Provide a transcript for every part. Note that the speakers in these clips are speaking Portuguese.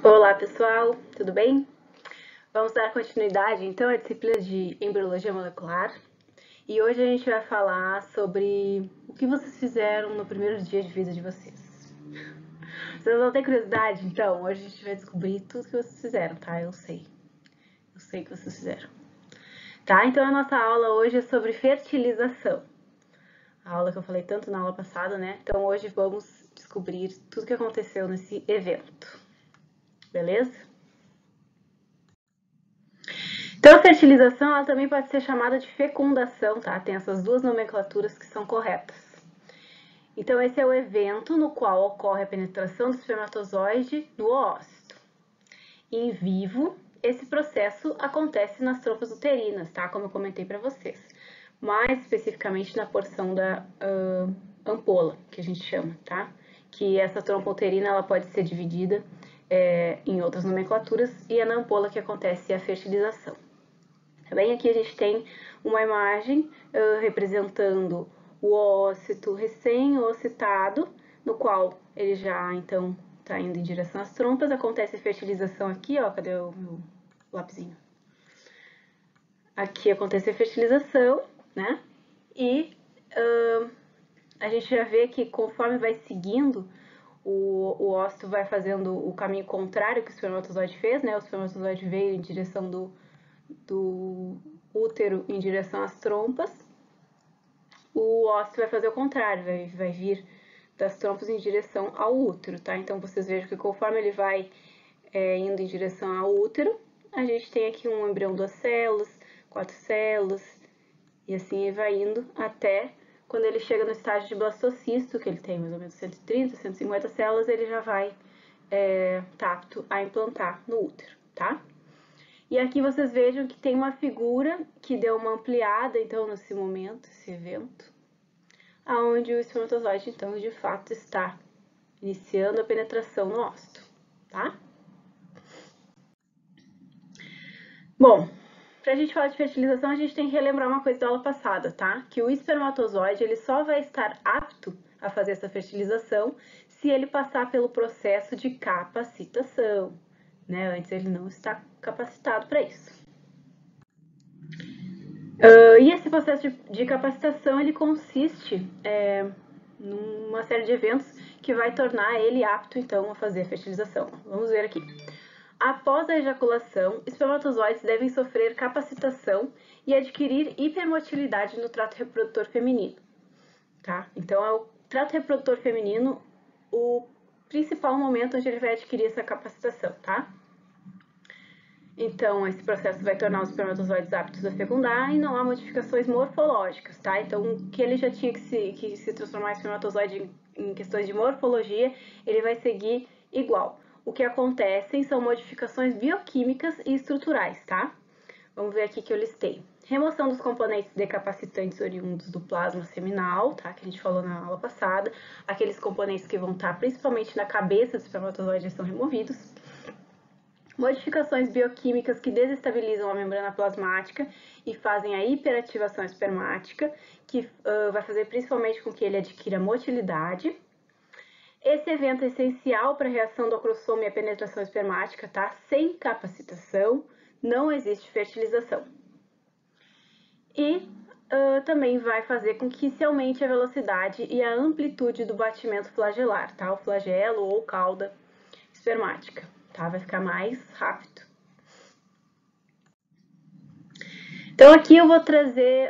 Olá pessoal, tudo bem? Vamos dar continuidade então à disciplina de embriologia molecular e hoje a gente vai falar sobre o que vocês fizeram no primeiro dia de vida de vocês. Vocês vão ter curiosidade? Então, hoje a gente vai descobrir tudo que vocês fizeram, tá? Eu sei que vocês fizeram. Tá, então a nossa aula hoje é sobre fertilização. A aula que eu falei tanto na aula passada, né? Então hoje vamos descobrir tudo que aconteceu nesse evento. Beleza? Então, a fertilização ela também pode ser chamada de fecundação, tá? Tem essas duas nomenclaturas que são corretas. Então, esse é o evento no qual ocorre a penetração do espermatozoide no oócito. Em vivo, esse processo acontece nas trompas uterinas, tá? Como eu comentei para vocês. Mais especificamente na porção da ampola, que a gente chama, tá? Que essa trompa uterina ela pode ser dividida em outras nomenclaturas e é na ampola que acontece a fertilização. Bem, aqui a gente tem uma imagem representando o ócito recém-ocitado, no qual ele já, então, está indo em direção às trompas. Acontece a fertilização aqui, ó, cadê o meu lapisinho? Aqui acontece a fertilização, né? E a gente já vê que conforme vai seguindo, o ócito vai fazendo o caminho contrário que o espermatozoide fez, né? O espermatozoide veio em direção do útero em direção às trompas, o ócito vai fazer o contrário, vai vir das trompas em direção ao útero, tá? Então, vocês vejam que conforme ele vai indo em direção ao útero, a gente tem aqui um embrião, 2 células, 4 células, e assim ele vai indo até quando ele chega no estágio de blastocisto, que ele tem mais ou menos 130, 150 células, ele já vai tá apto a implantar no útero, tá? E aqui vocês vejam que tem uma figura que deu uma ampliada, então, nesse momento, esse evento, aonde o espermatozoide, então, de fato está iniciando a penetração no ócito, tá? Bom, pra gente falar de fertilização, a gente tem que relembrar uma coisa da aula passada, tá? Que o espermatozoide, ele só vai estar apto a fazer essa fertilização se ele passar pelo processo de capacitação, né? Antes ele não está capacitado para isso. E esse processo de capacitação, ele consiste numa série de eventos que vai tornar ele apto, então, a fazer a fertilização. Vamos ver aqui. Após a ejaculação, espermatozoides devem sofrer capacitação e adquirir hipermotilidade no trato reprodutor feminino, tá? Então, é o trato reprodutor feminino o principal momento onde ele vai adquirir essa capacitação, tá? Então, esse processo vai tornar os espermatozoides aptos a fecundar e não há modificações morfológicas, tá? Então, o que ele já tinha que se transformar em espermatozoide em questões de morfologia, ele vai seguir igual. O que acontecem são modificações bioquímicas e estruturais, tá? Vamos ver aqui que eu listei. Remoção dos componentes decapacitantes oriundos do plasma seminal, tá? Que a gente falou na aula passada. Aqueles componentes que vão estar principalmente na cabeça do espermatozoide são removidos. Modificações bioquímicas que desestabilizam a membrana plasmática e fazem a hiperativação espermática, que vai fazer principalmente com que ele adquira motilidade. Esse evento é essencial para a reação do acrossomo e a penetração espermática, tá? Sem capacitação, não existe fertilização. E também vai fazer com que se aumente a velocidade e a amplitude do batimento flagelar, tá? O flagelo ou cauda espermática. Tá? Vai ficar mais rápido. Então, aqui eu vou trazer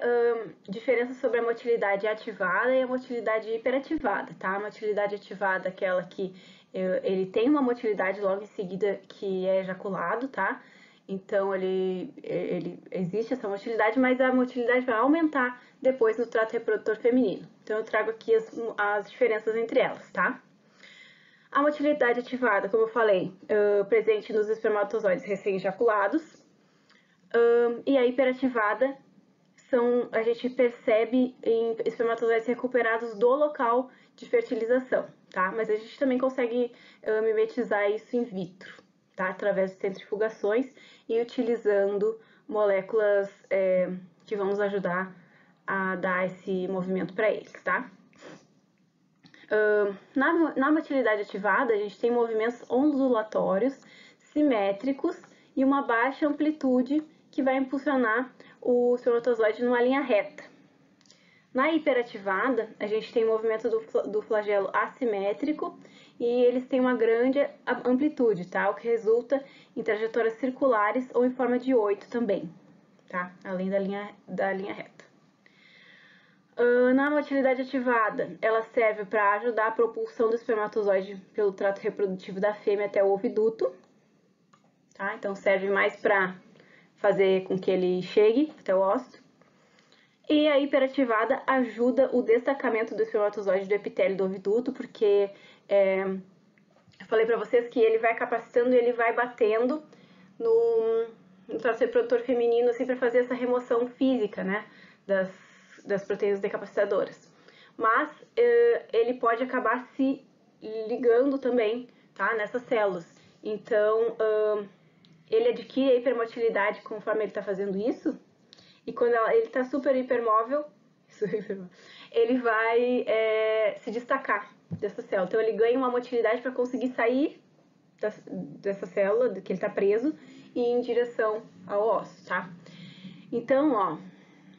diferenças sobre a motilidade ativada e a motilidade hiperativada, tá? A motilidade ativada é aquela que ele tem uma motilidade logo em seguida que é ejaculado, tá? Então, ele existe essa motilidade, mas a motilidade vai aumentar depois no trato reprodutor feminino. Então, eu trago aqui as diferenças entre elas, tá? A motilidade ativada, como eu falei, presente nos espermatozoides recém-ejaculados, e a hiperativada a gente percebe em espermatozoides recuperados do local de fertilização, tá? Mas a gente também consegue mimetizar isso in vitro, tá? Através de centrifugações e utilizando moléculas que vão nos ajudar a dar esse movimento para eles, tá? Na motilidade ativada, a gente tem movimentos ondulatórios, simétricos e uma baixa amplitude que vai impulsionar o espermatozoide numa linha reta. Na hiperativada, a gente tem o movimento do flagelo assimétrico e eles têm uma grande amplitude, tá? O que resulta em trajetórias circulares ou em forma de 8 também, tá? Além da linha reta. Na motilidade ativada, ela serve para ajudar a propulsão do espermatozoide pelo trato reprodutivo da fêmea até o oviduto, tá? Então serve mais para fazer com que ele chegue até o ósseo. E a hiperativada ajuda o destacamento do espermatozoide do epitélio do oviduto, porque eu falei para vocês que ele vai capacitando e ele vai batendo no trato reprodutor feminino, assim, para fazer essa remoção física, né, das proteínas decapacitadoras. Mas ele pode acabar se ligando também, tá, nessas células. Então, ele adquire a hipermotilidade conforme ele está fazendo isso, e quando ele está super hipermóvel, ele vai se destacar dessa célula. Então, ele ganha uma motilidade para conseguir sair dessa célula, que ele está preso, e ir em direção ao osso, tá? Então, ó,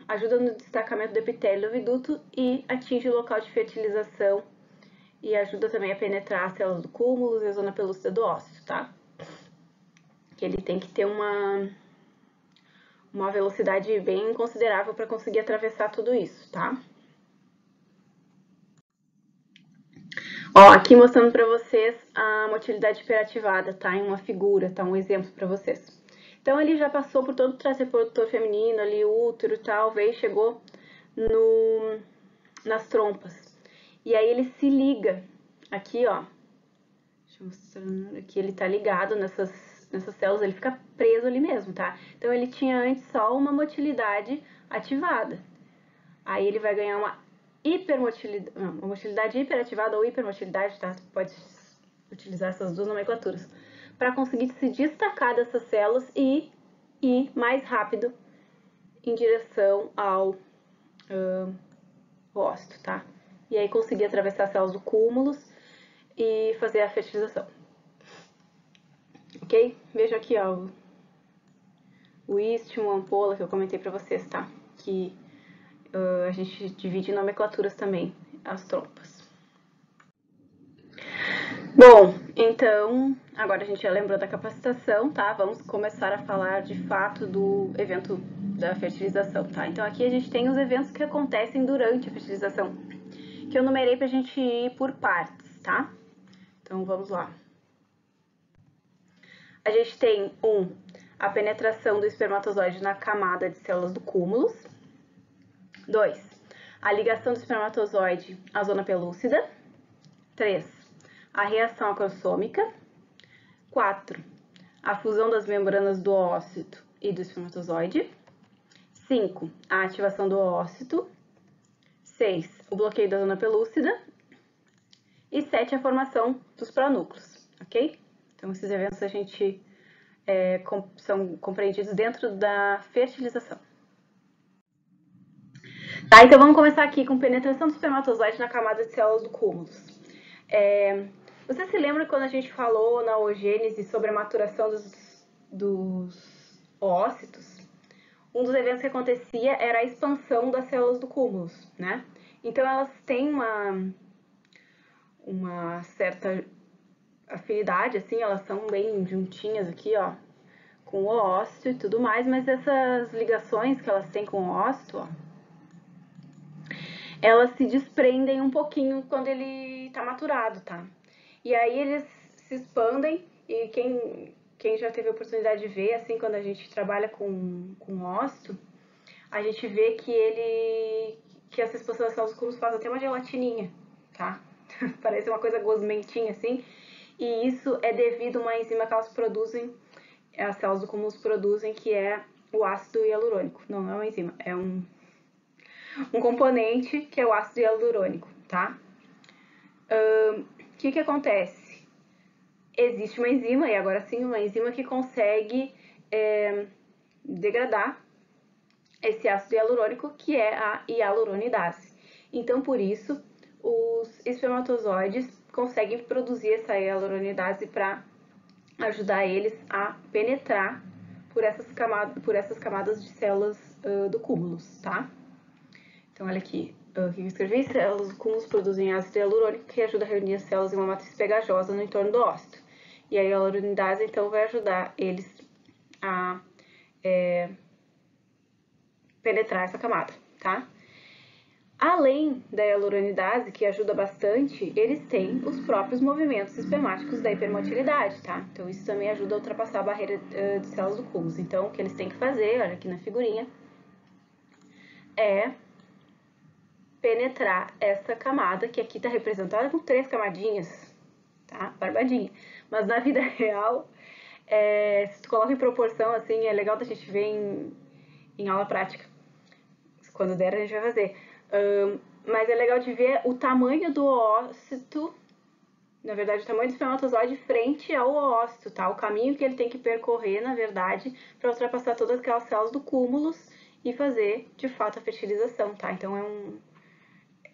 ajuda no destacamento do epitélio do oviduto e atinge o local de fertilização e ajuda também a penetrar as células do cúmulo e a zona pelúcida do ósseo, tá? Que ele tem que ter uma velocidade bem considerável para conseguir atravessar tudo isso, tá? Ó, aqui mostrando para vocês a motilidade hiperativada, tá? Em uma figura, tá? Um exemplo para vocês. Então, ele já passou por todo o trato reprodutor feminino, ali, o útero e tal, veio e chegou nas trompas. E aí ele se liga aqui, ó. Deixa eu mostrar aqui, ele tá ligado nessas células, ele fica preso ali mesmo, tá? Então, ele tinha antes só uma motilidade ativada. Aí ele vai ganhar uma motilidade hiperativada ou hipermotilidade, tá? Pode utilizar essas duas nomenclaturas para conseguir se destacar dessas células e ir mais rápido em direção ao ósseo, tá? E aí conseguir atravessar as células do cúmulo e fazer a fertilização. Ok? Veja aqui, ó, o istmo, a ampola que eu comentei para vocês, tá? Que a gente divide em nomenclaturas também, as trompas. Bom, então, agora a gente já lembrou da capacitação, tá? Vamos começar a falar de fato do evento da fertilização, tá? Então aqui a gente tem os eventos que acontecem durante a fertilização, que eu numerei pra gente ir por partes, tá? Então vamos lá. A gente tem a penetração do espermatozoide na camada de células do cúmulo. 2, a ligação do espermatozoide à zona pelúcida. 3, a reação acrossômica. 4, a fusão das membranas do ócito e do espermatozoide. 5, a ativação do ócito. 6, o bloqueio da zona pelúcida. E 7, a formação dos pronúcleos, ok? Então, esses eventos a gente são compreendidos dentro da fertilização. Tá, então vamos começar aqui com penetração do espermatozoide na camada de células do cúmulo. Você se lembra quando a gente falou na oogênese sobre a maturação dos ócitos? Um dos eventos que acontecia era a expansão das células do cúmulo, né? Então elas têm uma certa afinidade, assim, elas são bem juntinhas aqui, ó, com o ócito e tudo mais, mas essas ligações que elas têm com o ócito, ó, elas se desprendem um pouquinho quando ele tá maturado, tá? E aí eles se expandem e quem já teve a oportunidade de ver, assim, quando a gente trabalha com ócito, a gente vê que essa expansão das células do cúmulo faz até uma gelatininha, tá? Parece uma coisa gosmentinha, assim. E isso é devido a uma enzima que elas produzem, as células do cúmulo produzem, que é o ácido hialurônico. Não, não é uma enzima, é um componente que é o ácido hialurônico, tá? O que acontece? Existe uma enzima, e agora sim, uma enzima que consegue degradar esse ácido hialurônico, que é a hialuronidase. Então, por isso, os espermatozoides conseguem produzir essa hialuronidase para ajudar eles a penetrar por essas camadas de células do cúmulos, tá? Então, olha aqui, o que eu escrevi? Células do cúmulos produzem ácido hialurônico que ajuda a reunir as células em uma matriz pegajosa no entorno do ósseo. E a hialuronidase, então, vai ajudar eles a penetrar essa camada, tá? Além da hialuronidase, que ajuda bastante, eles têm os próprios movimentos espermáticos da hipermotilidade, tá? Então, isso também ajuda a ultrapassar a barreira de células do cúmulo. Então, o que eles têm que fazer, olha aqui na figurinha, é penetrar essa camada, que aqui está representada com 3 camadinhas, tá? Barbadinha. Mas na vida real, se tu coloca em proporção, assim, é legal da gente ver em aula prática. Quando der, a gente vai fazer. Mas é legal de ver o tamanho do ócito, na verdade, o tamanho do espermatozoide frente ao ócito, tá? O caminho que ele tem que percorrer, na verdade, para ultrapassar todas aquelas células do cúmulos e fazer, de fato, a fertilização, tá? Então,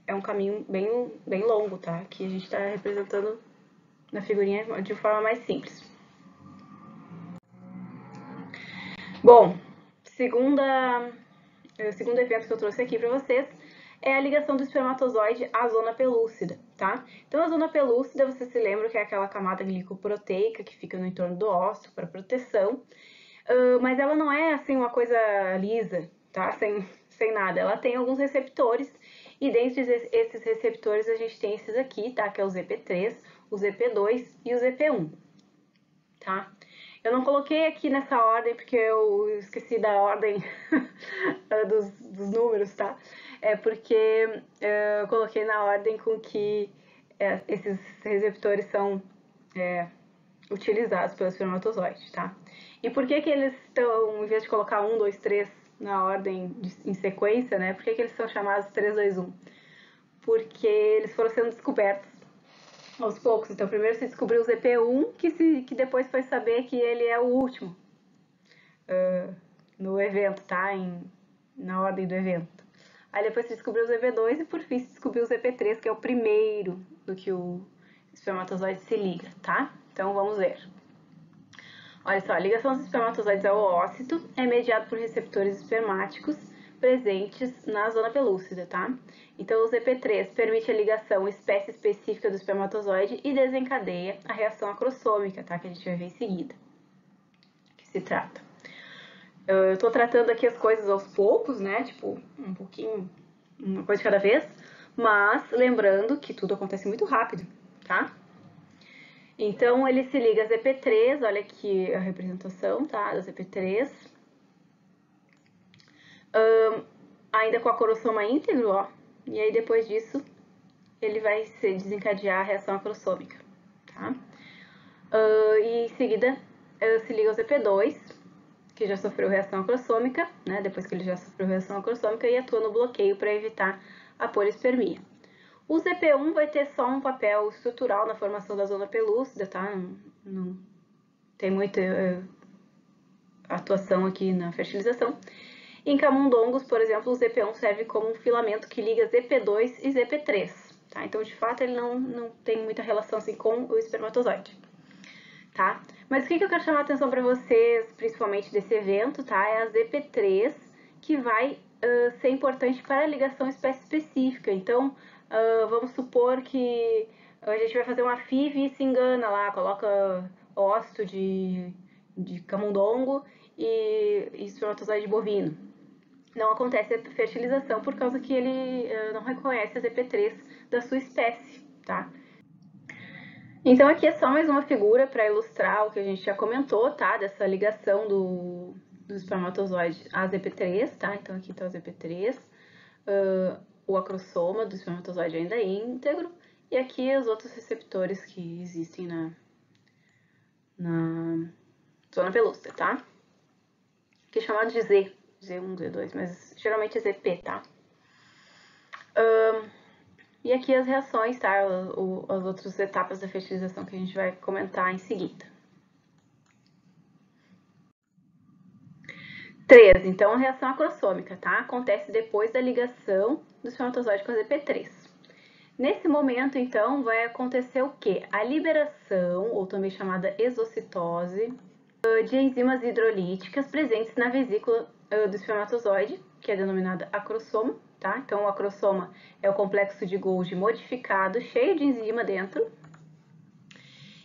é um caminho bem longo, tá? Que a gente está representando na figurinha de forma mais simples. Bom, segundo evento que eu trouxe aqui para vocês é a ligação do espermatozoide à zona pelúcida, tá? Então, a zona pelúcida, você se lembra que é aquela camada glicoproteica que fica no entorno do ósseo para proteção, mas ela não é, assim, uma coisa lisa, tá? Sem nada. Ela tem alguns receptores, e dentre esses receptores a gente tem esses aqui, tá? Que é o ZP3, o ZP2 e o ZP1, tá? Eu não coloquei aqui nessa ordem porque eu esqueci da ordem dos números, tá? É porque eu coloquei na ordem com que esses receptores são utilizados pelo espermatozoide, tá? E por que eles estão, em vez de colocar 1, 2, 3 na ordem em sequência, né? Por que eles são chamados 3, 2, 1? Porque eles foram sendo descobertos aos poucos. Então, primeiro se descobriu o ZP1, que depois foi saber que ele é o último no evento, tá? Na ordem do evento. Aí depois se descobriu o ZP2 e por fim se descobriu o ZP3, que é o primeiro do que o espermatozoide se liga, tá? Então, vamos ver. Olha só, a ligação dos espermatozoides ao ócito é mediada por receptores espermáticos presentes na zona pelúcida, tá? Então, o ZP3 permite a ligação espécie específica do espermatozoide e desencadeia a reação acrossômica, tá? Que a gente vai ver em seguida. Que se trata. Eu tô tratando aqui as coisas aos poucos, né? Tipo, um pouquinho, uma coisa de cada vez, mas lembrando que tudo acontece muito rápido, tá? Então, ele se liga a ZP3, olha aqui a representação, tá? Da ZP3. Ainda com a corossoma íntegro, ó. E aí, depois disso, ele vai se desencadear a reação acrossômica, tá? E em seguida, se liga ao ZP2, que já sofreu reação acrossômica, né? Depois que ele já sofreu reação acrossômica, e atua no bloqueio para evitar a polispermia. O ZP1 vai ter só um papel estrutural na formação da zona pelúcida, tá? Não tem muita atuação aqui na fertilização. Em camundongos, por exemplo, o ZP1 serve como um filamento que liga ZP2 e ZP3, tá? Então, de fato, ele não tem muita relação assim com o espermatozoide, tá? Mas o que eu quero chamar a atenção para vocês, principalmente desse evento, tá? É a ZP3, que vai ser importante para a ligação espécie específica. Então, vamos supor que a gente vai fazer uma FIV e se engana lá, coloca ócito de camundongo e espermatozoide bovino. Não acontece a fertilização por causa que ele não reconhece a ZP3 da sua espécie, tá? Então aqui é só mais uma figura para ilustrar o que a gente já comentou, tá? Dessa ligação do espermatozoide a ZP3, tá? Então aqui tá o ZP3, o acrossoma do espermatozoide ainda é íntegro, e aqui os outros receptores que existem na zona pelúcida, tá? Que é chamado de Z, Z1, Z2, mas geralmente é ZP, tá? E aqui as reações, tá? As outras etapas da fertilização que a gente vai comentar em seguida. 3. Então, a reação acrossômica, tá? Acontece depois da ligação do espermatozoide com a ZP3. Nesse momento, então, vai acontecer o quê? A liberação, ou também chamada exocitose, de enzimas hidrolíticas presentes na vesícula do espermatozoide, que é denominada acrossoma, tá? Então, o acrossoma é o complexo de Golgi modificado, cheio de enzima dentro.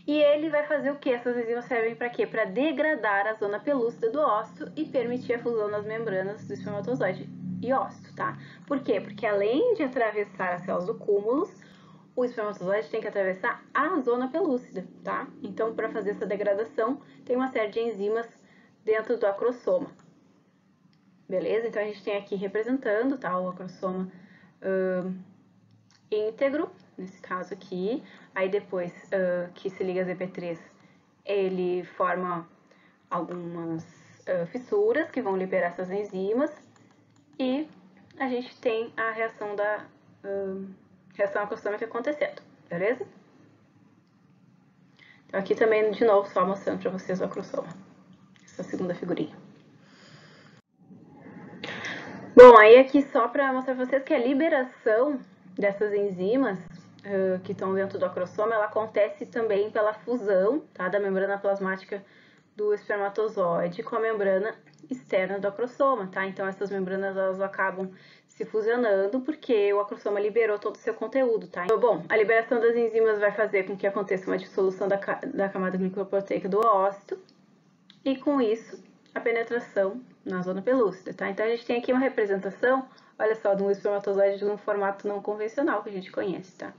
E ele vai fazer o que? Essas enzimas servem para quê? Para degradar a zona pelúcida do ócito e permitir a fusão das membranas do espermatozoide e ócito, tá? Por quê? Porque além de atravessar as células do cúmulo, o espermatozoide tem que atravessar a zona pelúcida, tá? Então, para fazer essa degradação, tem uma série de enzimas dentro do acrossoma. Beleza? Então, a gente tem aqui representando, tá? O acrossoma íntegro, nesse caso aqui. Aí, depois que se liga a ZP3, ele forma algumas fissuras que vão liberar essas enzimas. E a gente tem a reação da reação acrossômica acontecendo, beleza? Então, aqui também, de novo, só mostrando para vocês o acrossoma, essa segunda figurinha. Bom, aí aqui só para mostrar para vocês que a liberação dessas enzimas que estão dentro do acrossoma, ela acontece também pela fusão, tá, da membrana plasmática do espermatozoide com a membrana externa do acrossoma, tá? Então, essas membranas, elas acabam se fusionando porque o acrossoma liberou todo o seu conteúdo, tá? Então, bom, a liberação das enzimas vai fazer com que aconteça uma dissolução da camada glicoproteica do ócito e, com isso, a penetração na zona pelúcida, tá? Então, a gente tem aqui uma representação, olha só, de um espermatozoide de um formato não convencional que a gente conhece, tá?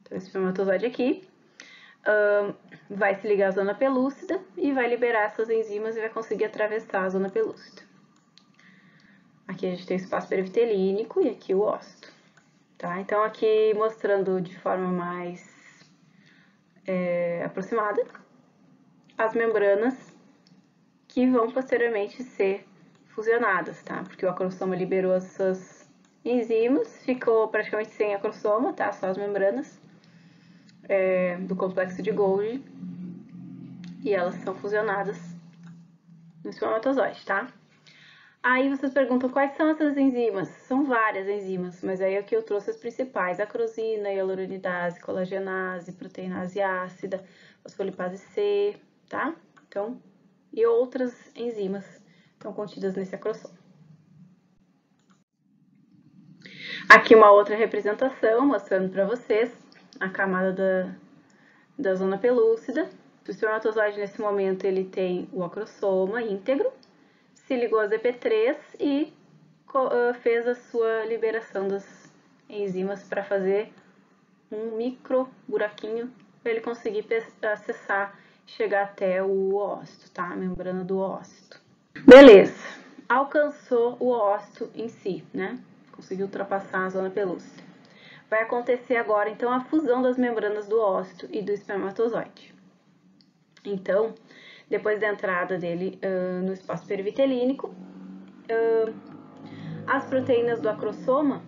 Então, esse espermatozoide aqui vai se ligar à zona pelúcida e vai liberar essas enzimas e vai conseguir atravessar a zona pelúcida. Aqui a gente tem o espaço perivitelínico e aqui o ócito, tá? Então, aqui mostrando de forma mais aproximada as membranas que vão posteriormente ser fusionadas, tá? Porque o acrossoma liberou essas enzimas, ficou praticamente sem acrossoma, tá? Só as membranas do complexo de Golgi e elas são fusionadas no espermatozoide, tá? Aí vocês perguntam quais são essas enzimas? São várias enzimas, mas aí aqui eu trouxe as principais: acrosina, hialuronidase, colagenase, proteinase ácida, fosfolipase C, tá? Então, e outras enzimas estão contidas nesse acrossoma. Aqui uma outra representação mostrando para vocês a camada da zona pelúcida. O espermatozoide, nesse momento, ele tem o acrossoma íntegro, se ligou a ZP3 e fez a sua liberação das enzimas para fazer um micro buraquinho para ele conseguir acessar, chegar até o ócito, tá? A membrana do ócito. Beleza, alcançou o ócito em si, né? Conseguiu ultrapassar a zona pelúcida. Vai acontecer agora, então, a fusão das membranas do ócito e do espermatozoide. Então, depois da entrada dele no espaço perivitelínico, as proteínas do acrossoma,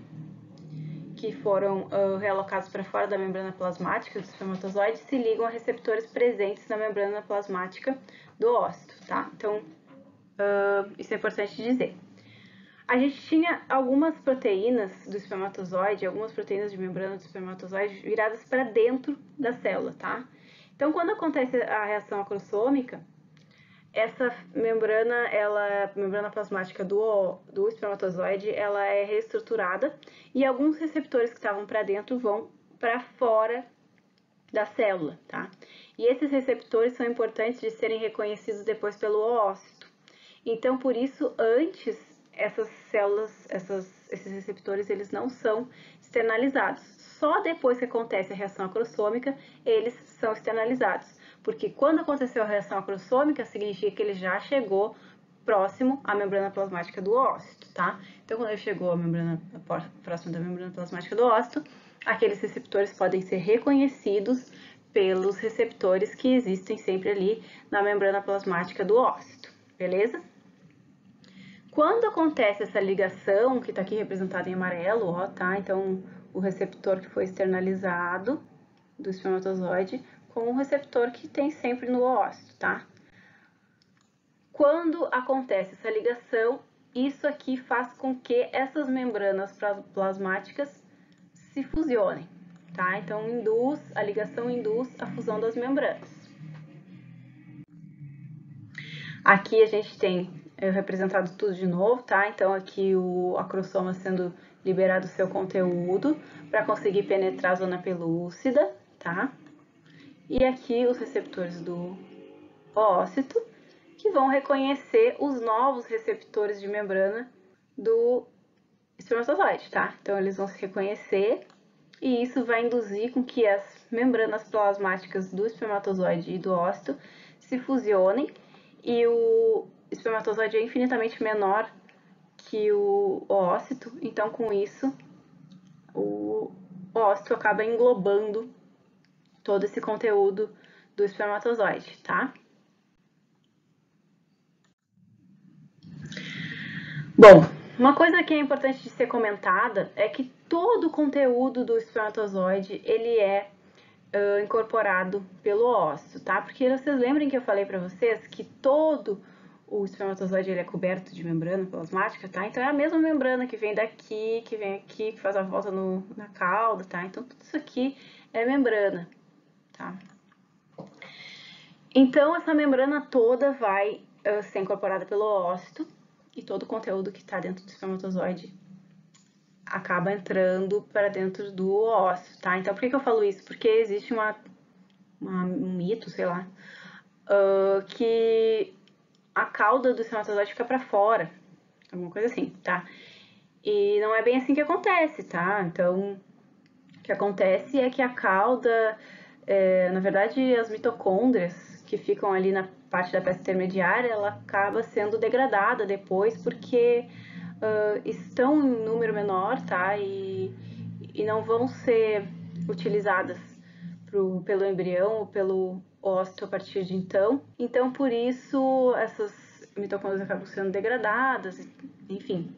que foram realocadas para fora da membrana plasmática do espermatozoide, se ligam a receptores presentes na membrana plasmática do ócito, tá? Então, isso é importante dizer. A gente tinha algumas proteínas do espermatozoide, algumas proteínas de membrana do espermatozoide viradas para dentro da célula, tá? Então, quando acontece a reação acrossômica, essa membrana, a membrana plasmática do espermatozoide, ela é reestruturada e alguns receptores que estavam para dentro vão para fora da célula, tá? E esses receptores são importantes de serem reconhecidos depois pelo ócito. Então, por isso, antes, essas células, esses receptores, eles não são externalizados. Só depois que acontece a reação acrossômica, eles são externalizados. Porque quando aconteceu a reação acrossômica, significa que ele já chegou próximo à membrana plasmática do ócito, tá? Então, quando ele chegou à membrana, próximo da membrana plasmática do ócito, aqueles receptores podem ser reconhecidos pelos receptores que existem sempre ali na membrana plasmática do ócito, beleza? Quando acontece essa ligação, que está aqui representada em amarelo, ó, tá? Então, o receptor que foi externalizado do espermatozoide com o receptor que tem sempre no ócito, tá? Quando acontece essa ligação, isso aqui faz com que essas membranas plasmáticas se fusionem, tá? Então, a ligação induz a fusão das membranas. Aqui a gente tem representado tudo de novo, tá? Então, aqui o acrossoma sendo liberado seu conteúdo para conseguir penetrar a zona pelúcida, tá? E aqui os receptores do oócito, que vão reconhecer os novos receptores de membrana do espermatozoide, tá? Então, eles vão se reconhecer e isso vai induzir com que as membranas plasmáticas do espermatozoide e do ócito se fusionem e o espermatozoide é infinitamente menor que o ócito, então com isso o ócito acaba englobando todo esse conteúdo do espermatozoide, tá? Bom, uma coisa que é importante de ser comentada é que todo o conteúdo do espermatozoide ele é incorporado pelo ósseo, tá? Porque vocês lembrem que eu falei para vocês que todo o espermatozoide ele é coberto de membrana plasmática, tá? Então é a mesma membrana que vem daqui, que vem aqui, que faz a volta na cauda, tá? Então tudo isso aqui é membrana, tá? Então essa membrana toda vai ser incorporada pelo ócito e todo o conteúdo que está dentro do espermatozoide acaba entrando para dentro do ósseo, tá? Então por que eu falo isso? Porque existe um mito, sei lá, que a cauda do espermatozoide fica para fora, alguma coisa assim, tá? E não é bem assim que acontece, tá? Então, o que acontece é que a cauda, na verdade, as mitocôndrias que ficam ali na parte da peça intermediária, ela acaba sendo degradada depois porque estão em número menor, tá? E não vão ser utilizadas pelo embrião ou pelo ócito a partir de então. Então, por isso, essas mitocôndrias acabam sendo degradadas, enfim.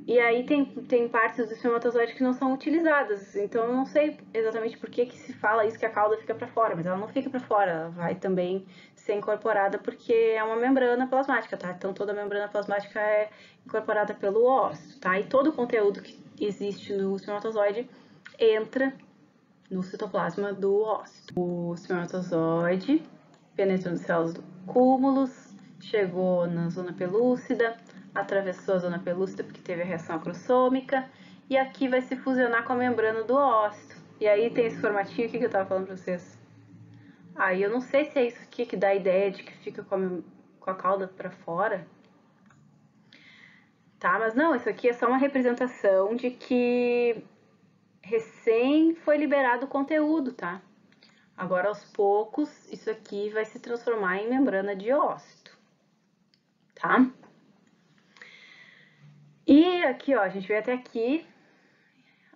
E aí tem partes do espermatozoide que não são utilizadas, então eu não sei exatamente por que se fala isso, que a cauda fica para fora, mas ela não fica para fora, ela vai também ser incorporada porque é uma membrana plasmática, tá? Então toda a membrana plasmática é incorporada pelo ósseo, tá? E todo o conteúdo que existe no espermatozoide entra no citoplasma do ósseo. O espermatozoide penetrou nas células do cúmulos, chegou na zona pelúcida, atravessou a zona pelúcida porque teve a reação acrossômica, e aqui vai se fusionar com a membrana do ósseo. E aí tem esse formatinho aqui que eu tava falando pra vocês. Aí eu não sei se é isso aqui que dá a ideia de que fica com a cauda pra fora. Tá, mas não, isso aqui é só uma representação de que recém foi liberado o conteúdo, tá? Agora, aos poucos, isso aqui vai se transformar em membrana de ócito, tá? E aqui, ó, a gente veio até aqui.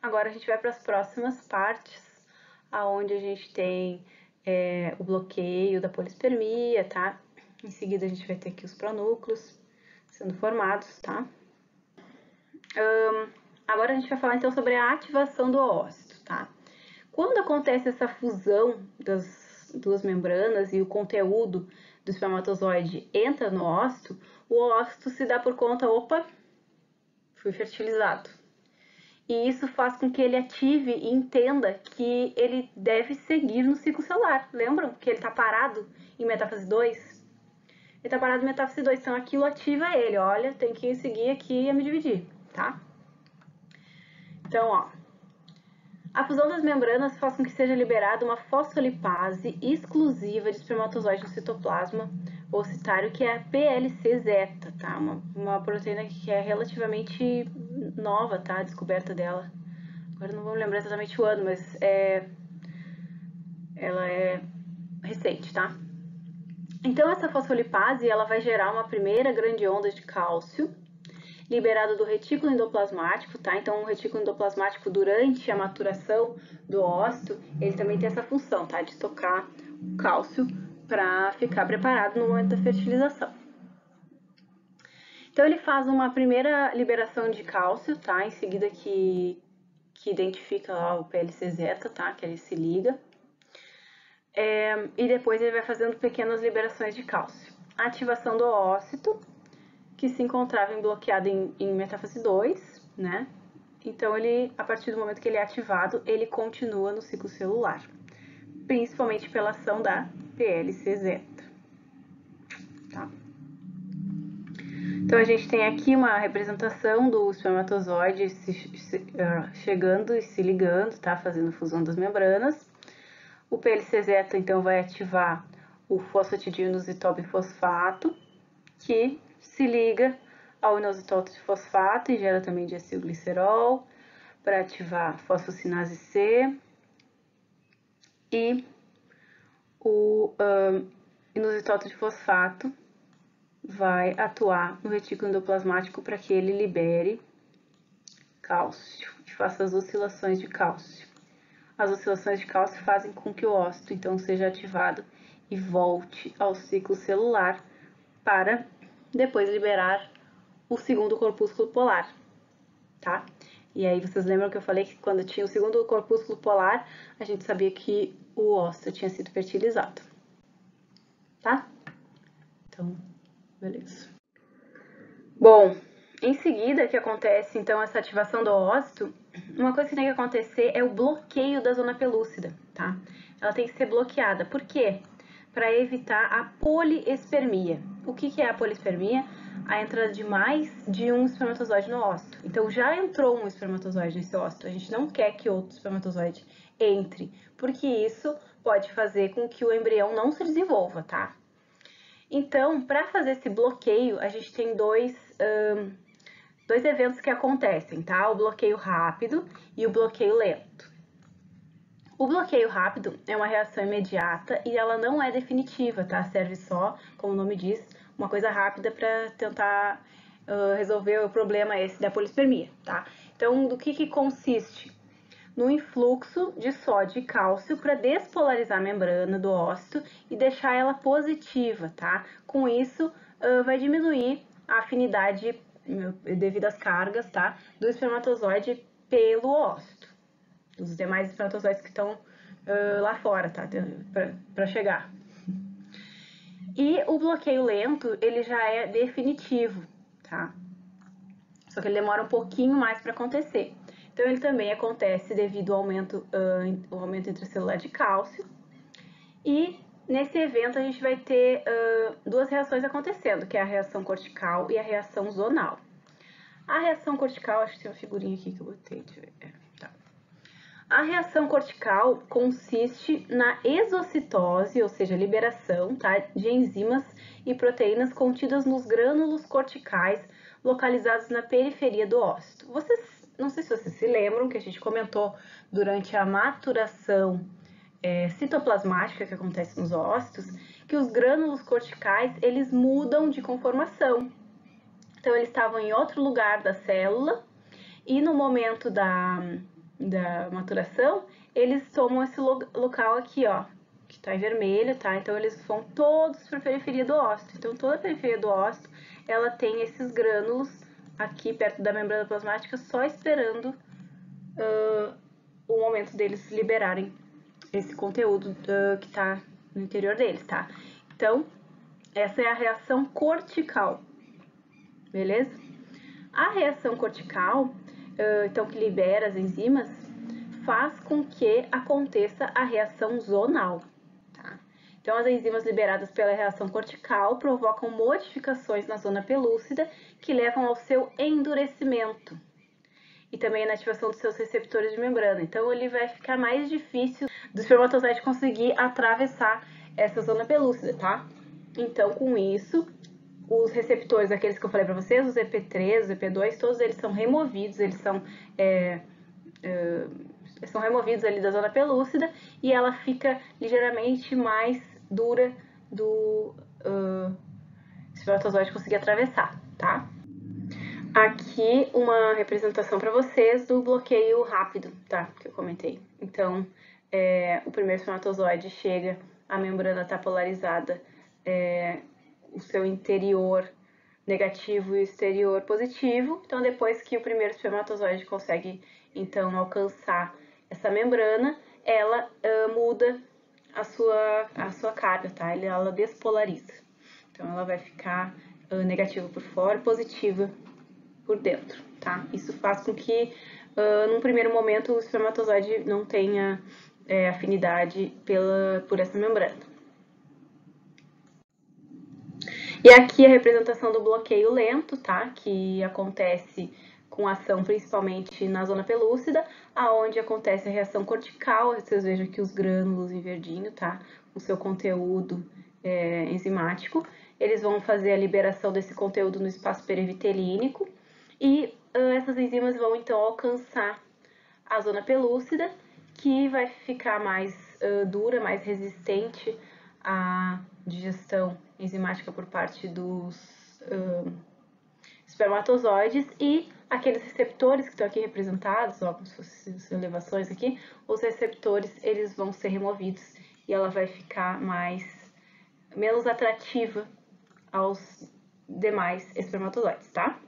Agora a gente vai para as próximas partes, aonde a gente tem o bloqueio da polispermia, tá? Em seguida a gente vai ter aqui os pronúcleos sendo formados, tá? Agora a gente vai falar então sobre a ativação do ócito, tá? Quando acontece essa fusão das duas membranas e o conteúdo do espermatozoide entra no ócito, o ócito se dá por conta, opa, fui fertilizado. E isso faz com que ele ative e entenda que ele deve seguir no ciclo celular. Lembram que ele está parado em metáfase 2? Ele está parado em metáfase 2, então aquilo ativa ele. Olha, tem que seguir aqui e me dividir, tá? Então, ó, a fusão das membranas faz com que seja liberada uma fosfolipase exclusiva de espermatozoide no citoplasma ocitário, que é a PLC-zeta, tá? Uma proteína que é relativamente nova, tá? A descoberta dela. Agora não vou lembrar exatamente o ano, mas ela é recente, tá? Então essa fosfolipase, ela vai gerar uma primeira grande onda de cálcio liberado do retículo endoplasmático, tá? Então, o retículo endoplasmático, durante a maturação do ócito, ele também tem essa função, tá? De tocar o cálcio para ficar preparado no momento da fertilização. Então, ele faz uma primeira liberação de cálcio, tá? Em seguida que identifica lá o PLC-zeta, tá? Que ele se liga. E depois ele vai fazendo pequenas liberações de cálcio. A ativação do ócito, que se encontrava bloqueado em metáfase 2, né? Então, ele, a partir do momento que ele é ativado, ele continua no ciclo celular, principalmente pela ação da PLCZ. Tá? Então, a gente tem aqui uma representação do espermatozoide chegando e se ligando, tá? Fazendo fusão das membranas. O PLCZ, então, vai ativar o fosfatidinoinositol bifosfato, que se liga ao inositol trifosfato e gera também diacilglicerol, para ativar a fosfocinase C. E o inositol trifosfato vai atuar no retículo endoplasmático para que ele libere cálcio e faça as oscilações de cálcio. As oscilações de cálcio fazem com que o ócito, então, seja ativado e volte ao ciclo celular para depois liberar o segundo corpúsculo polar, tá? E aí vocês lembram que eu falei que quando tinha o segundo corpúsculo polar, a gente sabia que o ócito tinha sido fertilizado, tá? Então, beleza. Bom, em seguida que acontece, então, essa ativação do ócito, uma coisa que tem que acontecer é o bloqueio da zona pelúcida, tá? Ela tem que ser bloqueada. Por quê? Para evitar a poliespermia. O que é a poliespermia? A entrada de mais de um espermatozoide no ócito. Então, já entrou um espermatozoide nesse ócito, a gente não quer que outro espermatozoide entre, porque isso pode fazer com que o embrião não se desenvolva, tá? Então, para fazer esse bloqueio, a gente tem dois eventos que acontecem, tá? O bloqueio rápido e o bloqueio lento. O bloqueio rápido é uma reação imediata e ela não é definitiva, tá? Serve só, como o nome diz, uma coisa rápida para tentar resolver o problema esse da polispermia, tá? Então, do que consiste? No influxo de sódio e cálcio para despolarizar a membrana do ócito e deixar ela positiva, tá? Com isso, vai diminuir a afinidade devido às cargas, tá? Do espermatozoide pelo ócito, dos demais espermatozoides que estão lá fora, tá? Para chegar. E o bloqueio lento, ele já é definitivo, tá? Só que ele demora um pouquinho mais para acontecer. Então, ele também acontece devido ao aumento intracelular de cálcio. E nesse evento a gente vai ter duas reações acontecendo, que é a reação cortical e a reação zonal. A reação cortical, acho que tem uma figurinha aqui que eu botei, deixa eu ver. Tá. A reação cortical consiste na exocitose, ou seja, liberação, tá, de enzimas e proteínas contidas nos grânulos corticais localizados na periferia do ócito. Não sei se vocês se lembram que a gente comentou durante a maturação citoplasmática que acontece nos ócitos, que os grânulos corticais, eles mudam de conformação. Então, eles estavam em outro lugar da célula e no momento da maturação, eles tomam esse local aqui, ó, que tá em vermelho, tá? Então, eles vão todos para a periferia do ócito. Então, toda a periferia do ócito, ela tem esses grânulos aqui perto da membrana plasmática, só esperando o momento deles liberarem esse conteúdo que está no interior deles, tá? Então, essa é a reação cortical, beleza? A reação cortical, então, que libera as enzimas, faz com que aconteça a reação zonal, tá? Então, as enzimas liberadas pela reação cortical provocam modificações na zona pelúcida que levam ao seu endurecimento e também a inativação dos seus receptores de membrana. Então, ele vai ficar mais difícil do espermatozoide conseguir atravessar essa zona pelúcida, tá? Então, com isso, os receptores, aqueles que eu falei para vocês, os EP3, os EP2, todos eles são removidos, eles são removidos ali da zona pelúcida e ela fica ligeiramente mais dura do espermatozoide conseguir atravessar, tá? Aqui uma representação para vocês do bloqueio rápido, tá? Que eu comentei. Então, o primeiro espermatozoide chega, a membrana está polarizada, o seu interior negativo e o exterior positivo. Então, depois que o primeiro espermatozoide consegue, então, alcançar essa membrana, ela muda a sua carga, tá? Ela despolariza. Então, ela vai ficar negativa por fora e positiva por dentro, tá? Isso faz com que num primeiro momento o espermatozoide não tenha afinidade por essa membrana. E aqui a representação do bloqueio lento, tá? Que acontece com ação principalmente na zona pelúcida, aonde acontece a reação cortical. Vocês vejam aqui os grânulos em verdinho, tá? Com seu conteúdo enzimático. Eles vão fazer a liberação desse conteúdo no espaço perivitelínico e essas enzimas vão então alcançar a zona pelúcida, que vai ficar mais dura, mais resistente à digestão enzimática por parte dos espermatozoides, e aqueles receptores que estão aqui representados, ó, como se fossem as elevações aqui, os receptores eles vão ser removidos e ela vai ficar menos atrativa aos demais espermatozoides, tá?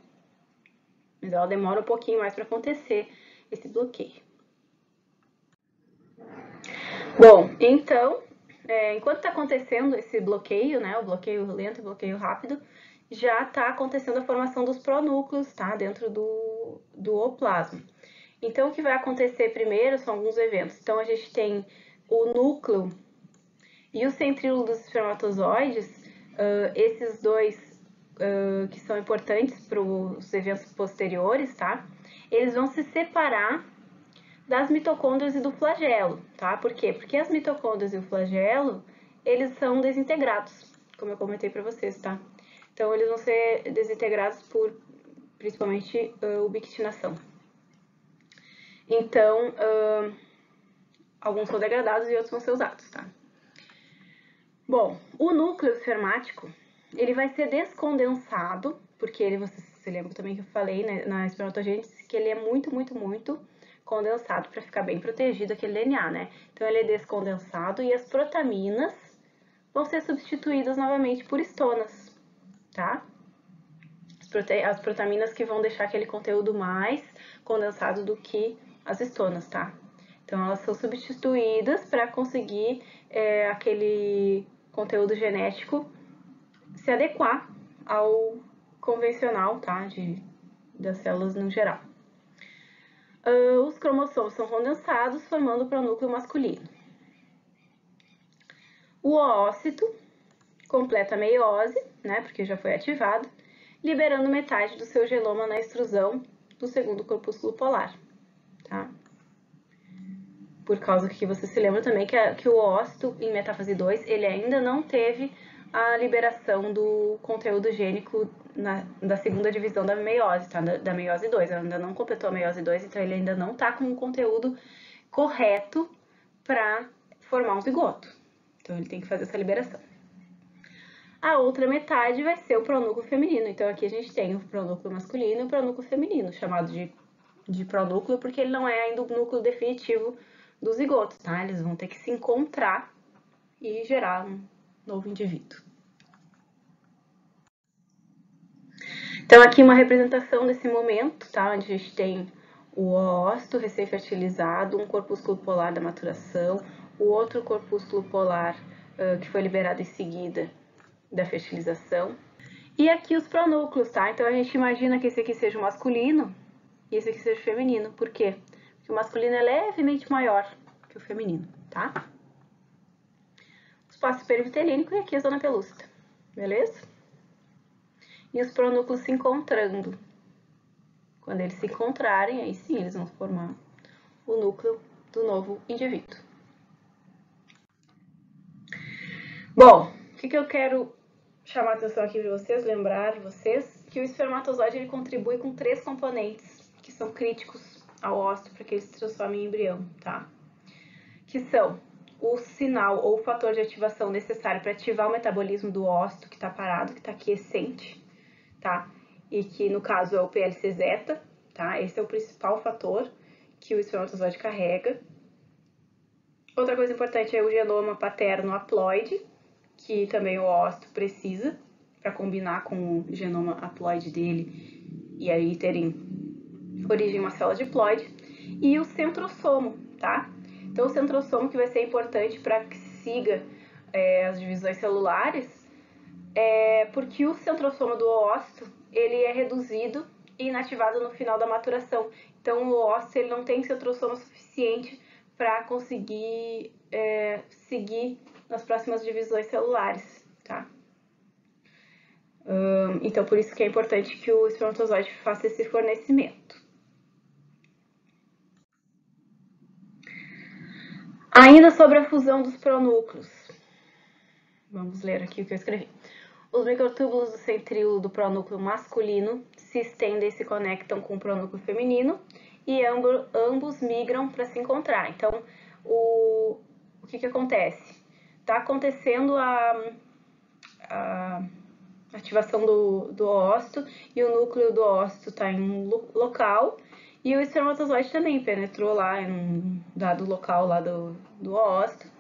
Mas ela demora um pouquinho mais para acontecer esse bloqueio. Bom, então, enquanto está acontecendo esse bloqueio, né, o bloqueio lento e o bloqueio rápido, já está acontecendo a formação dos pronúcleos, tá, dentro do ooplasma. Então, o que vai acontecer primeiro são alguns eventos. Então, a gente tem o núcleo e o centríolo dos espermatozoides, esses dois que são importantes para os eventos posteriores, tá? Eles vão se separar das mitocôndrias e do flagelo, tá? Por quê? Porque as mitocôndrias e o flagelo, eles são desintegrados, como eu comentei para vocês, tá? Então, eles vão ser desintegrados por, principalmente, ubiquitinação. Então, alguns são degradados e outros vão ser usados, tá? Bom, o núcleo espermático, ele vai ser descondensado, porque você lembra também que eu falei, né, na espermatogênese, que ele é muito condensado para ficar bem protegido aquele DNA, né? Então ele é descondensado e as protaminas vão ser substituídas novamente por estonas, tá? As protaminas que vão deixar aquele conteúdo mais condensado do que as estonas, tá? Então elas são substituídas para conseguir aquele conteúdo genético se adequar ao convencional, tá? Das células no geral. Os cromossomos são condensados, formando o pronúcleo masculino. O oócito completa a meiose, né? Porque já foi ativado, liberando metade do seu genoma na extrusão do segundo corpúsculo polar, tá? Por causa que você se lembra também que o oócito, em metáfase 2, ele ainda não teve a liberação do conteúdo gênico da segunda divisão da meiose, tá? Da meiose 2. Ela ainda não completou a meiose 2, então ele ainda não tá com o conteúdo correto para formar um zigoto. Então ele tem que fazer essa liberação. A outra metade vai ser o pronúcleo feminino. Então aqui a gente tem o pronúcleo masculino e o pronúcleo feminino, chamado de pronúcleo porque ele não é ainda o núcleo definitivo do zigoto, tá? Eles vão ter que se encontrar e gerar um novo indivíduo. Então aqui uma representação desse momento, tá? Onde a gente tem o oócito recém-fertilizado, um corpúsculo polar da maturação, o outro corpúsculo polar que foi liberado em seguida da fertilização. E aqui os pronúcleos, tá? Então a gente imagina que esse aqui seja o masculino e esse aqui seja o feminino. Por quê? Porque o masculino é levemente maior que o feminino, tá? O espaço perivitelínico e aqui a zona pelúcida, beleza? E os pronúcleos se encontrando. Quando eles se encontrarem, aí sim eles vão formar o núcleo do novo indivíduo. Bom, o que eu quero chamar a atenção aqui para vocês, lembrar vocês, que o espermatozoide ele contribui com 3 componentes que são críticos ao óvulo para que ele se transforme em embrião, tá? Que são o sinal ou o fator de ativação necessário para ativar o metabolismo do óvulo que está parado, que está quiescente, tá? E que no caso é o PLC-zeta, tá? Esse é o principal fator que o espermatozoide carrega. Outra coisa importante é o genoma paterno haploide, que também o óvulo precisa para combinar com o genoma haploide dele e aí terem origem uma célula diploide. E o centrosomo, tá? Então o centrosomo que vai ser importante para que siga as divisões celulares, porque o centrosoma do oócito ele é reduzido e inativado no final da maturação. Então, o ósseo ele não tem citossoma suficiente para conseguir seguir nas próximas divisões celulares, tá? Então, por isso que é importante que o espermatozoide faça esse fornecimento. Ainda sobre a fusão dos pronúcleos. Vamos ler aqui o que eu escrevi. Os microtúbulos do centríolo do pronúcleo masculino se estendem e se conectam com o pronúcleo feminino e ambos migram para se encontrar. Então, o que acontece? Está acontecendo a ativação do ócito e o núcleo do ócito está em um local e o espermatozoide também penetrou lá em um dado local lá do ócito.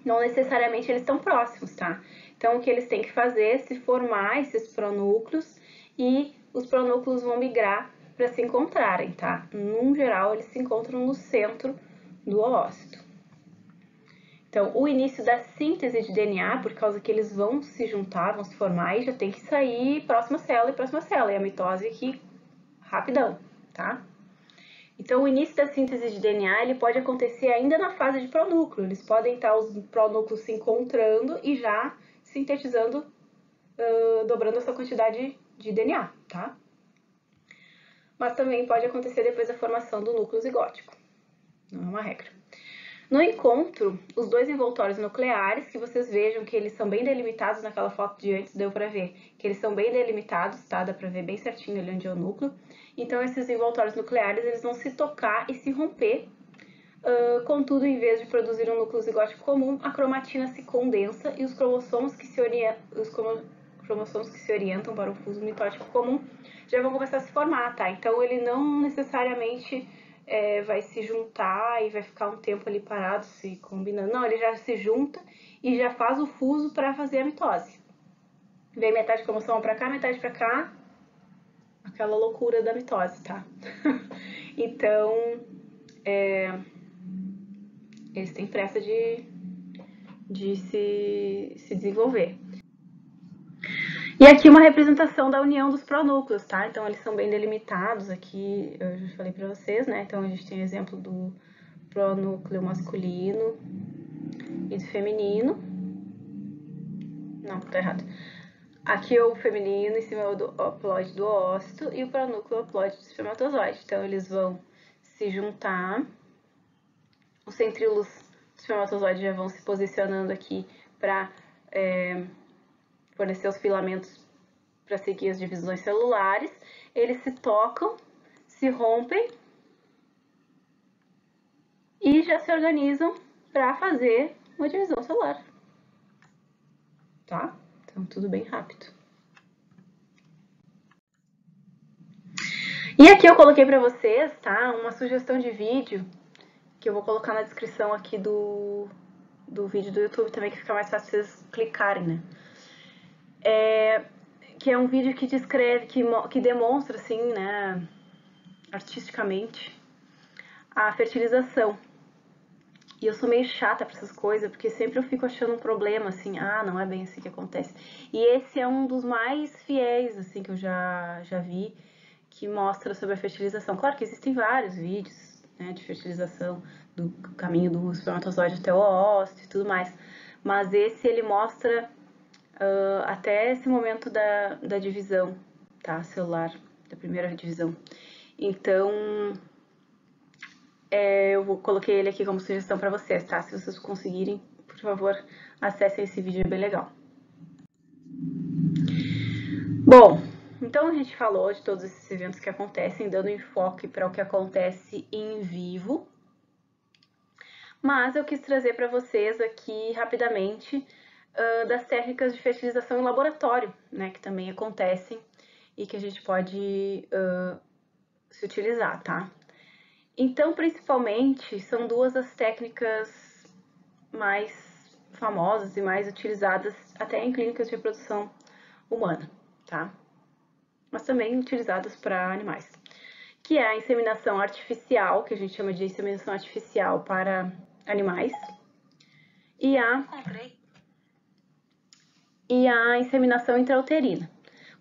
Não necessariamente eles estão próximos, tá? Então, o que eles têm que fazer é se formar esses pronúcleos e os pronúcleos vão migrar para se encontrarem, tá? Num geral, eles se encontram no centro do ócito. Então, o início da síntese de DNA, por causa que eles vão se juntar, vão se formar, e já tem que sair próxima célula, e a mitose aqui, rapidão, tá? Então, o início da síntese de DNA ele pode acontecer ainda na fase de pronúcleo. Eles podem estar os pronúcleos se encontrando e já sintetizando, dobrando essa quantidade de DNA, tá? Mas também pode acontecer depois da formação do núcleo zigótico. Não é uma regra. No encontro, os dois envoltórios nucleares, que vocês vejam que eles são bem delimitados naquela foto de antes, deu pra ver que eles são bem delimitados, tá? Dá pra ver bem certinho ali onde é o núcleo. Então, esses envoltórios nucleares, eles vão se tocar e se romper. Contudo, em vez de produzir um núcleo zigótico comum, a cromatina se condensa e os cromossomos que se orientam para o fuso mitótico comum já vão começar a se formar, tá? Então, ele não necessariamente vai se juntar e vai ficar um tempo ali parado se combinando. Não, ele já se junta e já faz o fuso para fazer a mitose. Vem metade cromossomo para cá, metade para cá, aquela loucura da mitose, tá? Então, eles têm pressa de se desenvolver. E aqui uma representação da união dos pronúcleos, tá? Então, eles são bem delimitados aqui, eu já falei pra vocês, né? Então, a gente tem o exemplo do pronúcleo masculino e do feminino. Não, tá errado. Aqui é o feminino em cima do haploide do ócito e o pronúcleo haploide do espermatozoide. Então, eles vão se juntar. Os centríolos do espermatozoide já vão se posicionando aqui para fornecer os filamentos para seguir as divisões celulares. Eles se tocam, se rompem e já se organizam para fazer uma divisão celular. Tá? Então, tudo bem rápido. E aqui eu coloquei para vocês, tá? Uma sugestão de vídeo que eu vou colocar na descrição aqui do vídeo do YouTube também, que fica mais fácil vocês clicarem, né? Que é um vídeo que descreve, que demonstra, assim, né, artisticamente, a fertilização. E eu sou meio chata pra essas coisas, porque sempre eu fico achando um problema, assim, não é bem assim que acontece. E esse é um dos mais fiéis, assim, que eu já vi, que mostra sobre a fertilização. Claro que existem vários vídeos, né, de fertilização, do caminho do espermatozoide até o óvulo e tudo mais. Mas esse, ele mostra até esse momento da divisão, tá, celular, da primeira divisão. Então, eu coloquei ele aqui como sugestão para vocês, tá? Se vocês conseguirem, por favor, acessem esse vídeo, é bem legal. Bom, então a gente falou de todos esses eventos que acontecem, dando enfoque para o que acontece em vivo. Mas eu quis trazer para vocês aqui, rapidamente, das técnicas de fertilização em laboratório, né? Que também acontecem e que a gente pode se utilizar, tá? Então, principalmente, são duas as técnicas mais famosas e mais utilizadas até em clínicas de reprodução humana, tá? Mas também utilizadas para animais. Que é a inseminação artificial, que a gente chama de inseminação artificial para animais, e a inseminação intrauterina.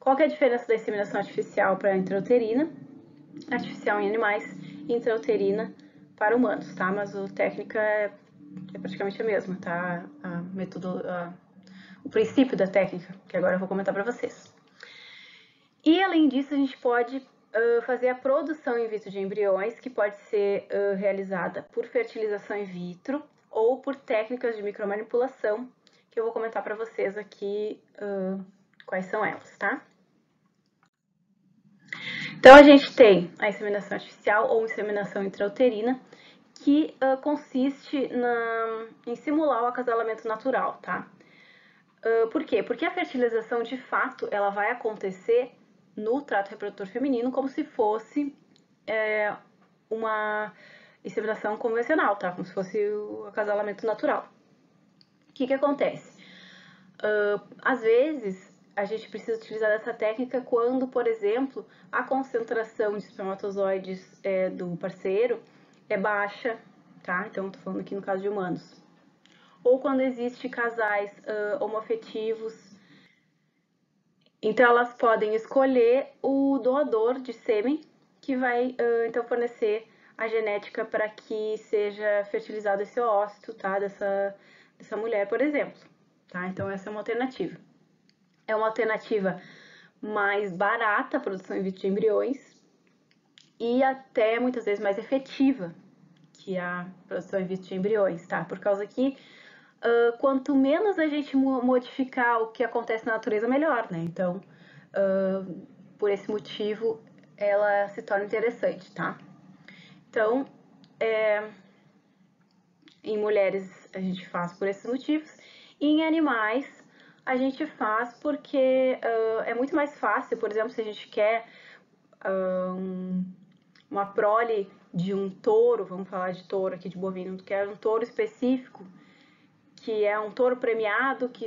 Qual que é a diferença da inseminação artificial para intrauterina? Artificial em animais e intrauterina para humanos, tá? Mas a técnica é praticamente a mesma, tá? O princípio da técnica, que agora eu vou comentar para vocês. E além disso, a gente pode fazer a produção in vitro de embriões, que pode ser realizada por fertilização in vitro ou por técnicas de micromanipulação, que eu vou comentar para vocês aqui quais são elas, tá? Então, a gente tem a inseminação artificial ou inseminação intrauterina, que consiste em simular o acasalamento natural, tá? Por quê? Porque a fertilização, de fato, ela vai acontecer no trato reprodutor feminino como se fosse uma inseminação convencional, tá? Como se fosse o acasalamento natural. O que acontece? Às vezes, a gente precisa utilizar essa técnica quando, por exemplo, a concentração de espermatozoides do parceiro é baixa, tá? Então, tô falando aqui no caso de humanos. Ou quando existe casais homoafetivos. Então, elas podem escolher o doador de sêmen que vai, então, fornecer a genética para que seja fertilizado esse ócito, tá? Dessa mulher, por exemplo, tá? Então, essa é uma alternativa. É uma alternativa mais barata a produção in vitro de embriões e até muitas vezes mais efetiva que a produção in vitro de embriões, tá? Por causa que quanto menos a gente modificar o que acontece na natureza, melhor, né? Então, por esse motivo, ela se torna interessante, tá? Então, em mulheres a gente faz por esses motivos, e em animais a gente faz porque é muito mais fácil, por exemplo, se a gente quer uma prole de um touro, vamos falar de touro aqui, de bovino, quer um touro específico, que é um touro premiado que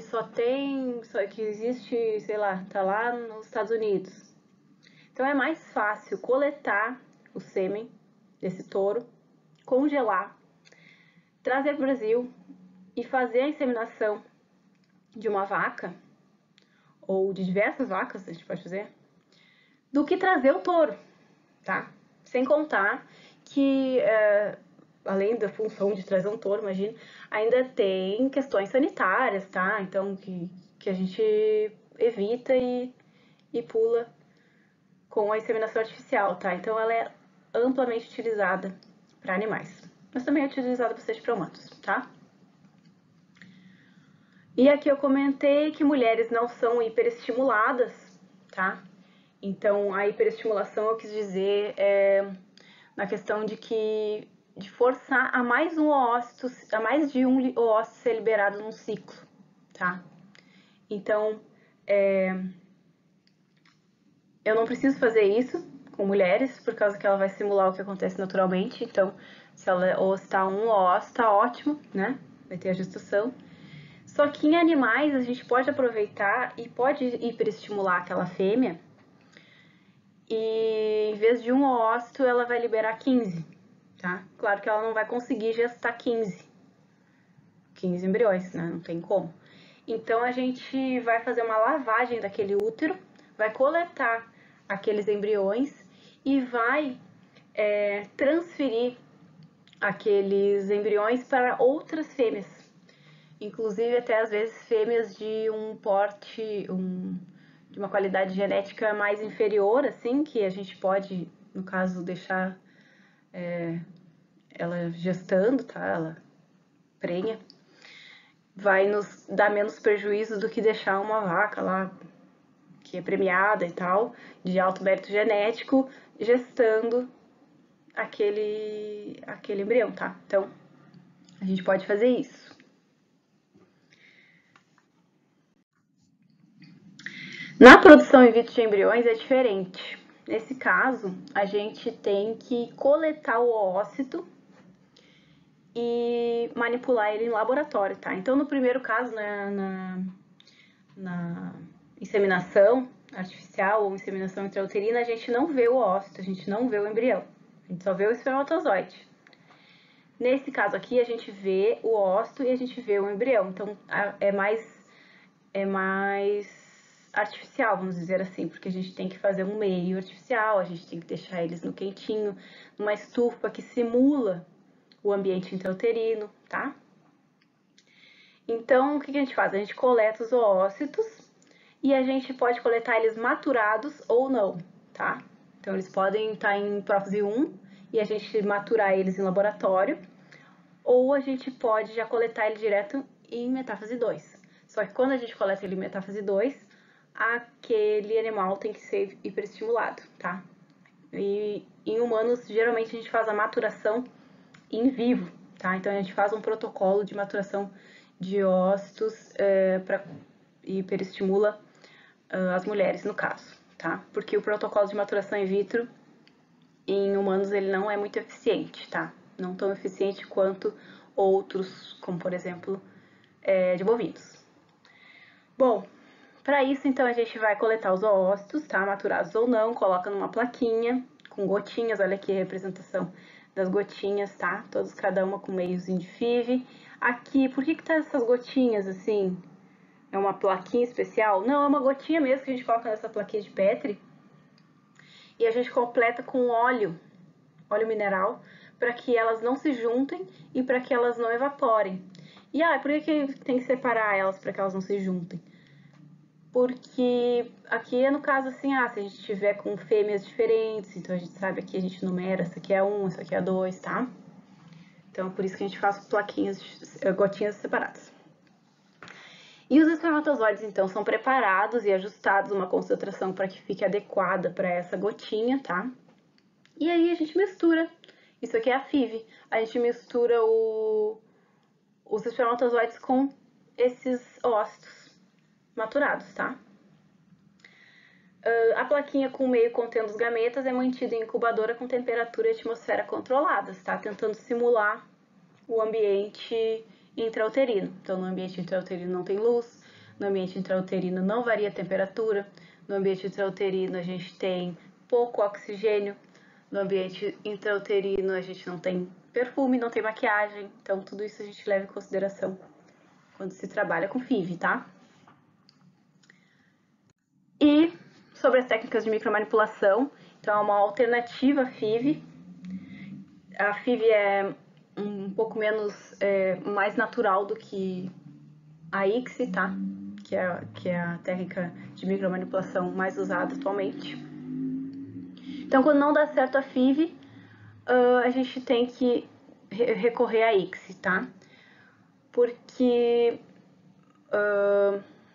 que existe, sei lá, tá lá nos Estados Unidos. Então é mais fácil coletar o sêmen desse touro, congelar, trazer para o Brasil e fazer a inseminação de uma vaca, ou de diversas vacas, a gente pode fazer, do que trazer o touro, tá? Sem contar que, além da função de trazer um touro, imagina, ainda tem questões sanitárias, tá? Então, que a gente evita e pula com a inseminação artificial, tá? Então, ela é amplamente utilizada para animais, mas também é utilizada bastante para humanos, tá? E aqui eu comentei que mulheres não são hiperestimuladas, tá? Então, a hiperestimulação eu quis dizer na questão de forçar a mais de um oócito ser liberado num ciclo, tá? Então, eu não preciso fazer isso com mulheres, por causa que ela vai simular o que acontece naturalmente. Então, se ela oocitar um oócito, tá ótimo, né? Vai ter a gestação. Só que em animais a gente pode aproveitar e pode hiperestimular aquela fêmea e em vez de um oócito ela vai liberar 15, tá? Claro que ela não vai conseguir gestar 15 embriões, né? Não tem como. Então a gente vai fazer uma lavagem daquele útero, vai coletar aqueles embriões e vai transferir aqueles embriões para outras fêmeas. Inclusive até às vezes fêmeas de um porte, de uma qualidade genética mais inferior, assim, que a gente pode, no caso, deixar ela gestando, tá? Ela prenha. Vai nos dar menos prejuízo do que deixar uma vaca lá, que é premiada e tal, de alto mérito genético, gestando aquele embrião, tá? Então, a gente pode fazer isso. Na produção in vitro de embriões é diferente. Nesse caso, a gente tem que coletar o oócito e manipular ele em laboratório, tá? Então, no primeiro caso, né, na inseminação artificial ou inseminação intrauterina, a gente não vê o oócito, a gente não vê o embrião, a gente só vê o espermatozoide. Nesse caso aqui, a gente vê o ócito e a gente vê o embrião, então é mais artificial, vamos dizer assim, porque a gente tem que fazer um meio artificial, a gente tem que deixar eles no quentinho, numa estufa que simula o ambiente intrauterino, tá? Então, o que a gente faz? A gente coleta os oócitos e a gente pode coletar eles maturados ou não, tá? Então, eles podem estar em prófise 1 e a gente maturar eles em laboratório, ou a gente pode já coletar ele direto em metáfase 2. Só que quando a gente coleta ele em metáfase 2, aquele animal tem que ser hiperestimulado, tá? E em humanos, geralmente a gente faz a maturação em vivo, tá? Então a gente faz um protocolo de maturação de ócitos e hiperestimula as mulheres, no caso, tá? Porque o protocolo de maturação in vitro em humanos ele não é muito eficiente, tá? Não tão eficiente quanto outros, como por exemplo, de bovinos. Bom, para isso então a gente vai coletar os oócitos, tá? Maturados ou não, coloca numa plaquinha com gotinhas, olha aqui a representação das gotinhas, tá? Todos, cada uma com meiozinho de FIV. Aqui, por que tá essas gotinhas assim? É uma plaquinha especial? Não, é uma gotinha mesmo que a gente coloca nessa plaquinha de Petri. E a gente completa com óleo mineral, para que elas não se juntem e para que elas não evaporem. E por que tem que separar elas para que elas não se juntem? Porque aqui é no caso assim, se a gente tiver com fêmeas diferentes, então a gente sabe aqui, a gente numera, essa aqui é a 1, essa aqui é a 2, tá? Então por isso que a gente faz plaquinhas, gotinhas separadas. E os espermatozoides então são preparados e ajustados uma concentração para que fique adequada para essa gotinha, tá? E aí a gente mistura. Isso aqui é a FIV. A gente mistura os espermatozoides com esses ócitos maturados, tá? A plaquinha com o meio contendo os gametas é mantida em incubadora com temperatura e atmosfera controladas, tá? Tentando simular o ambiente intrauterino. Então, no ambiente intrauterino não tem luz, no ambiente intrauterino não varia a temperatura, no ambiente intrauterino a gente tem pouco oxigênio, no ambiente intrauterino a gente não tem perfume, não tem maquiagem, então tudo isso a gente leva em consideração quando se trabalha com FIV, tá? E sobre as técnicas de micromanipulação, então é uma alternativa à FIV. A FIV é um pouco menos, mais natural do que a ICSI, tá? Que é a técnica de micromanipulação mais usada atualmente. Então, quando não dá certo a FIV, a gente tem que recorrer à ICSI, tá? Porque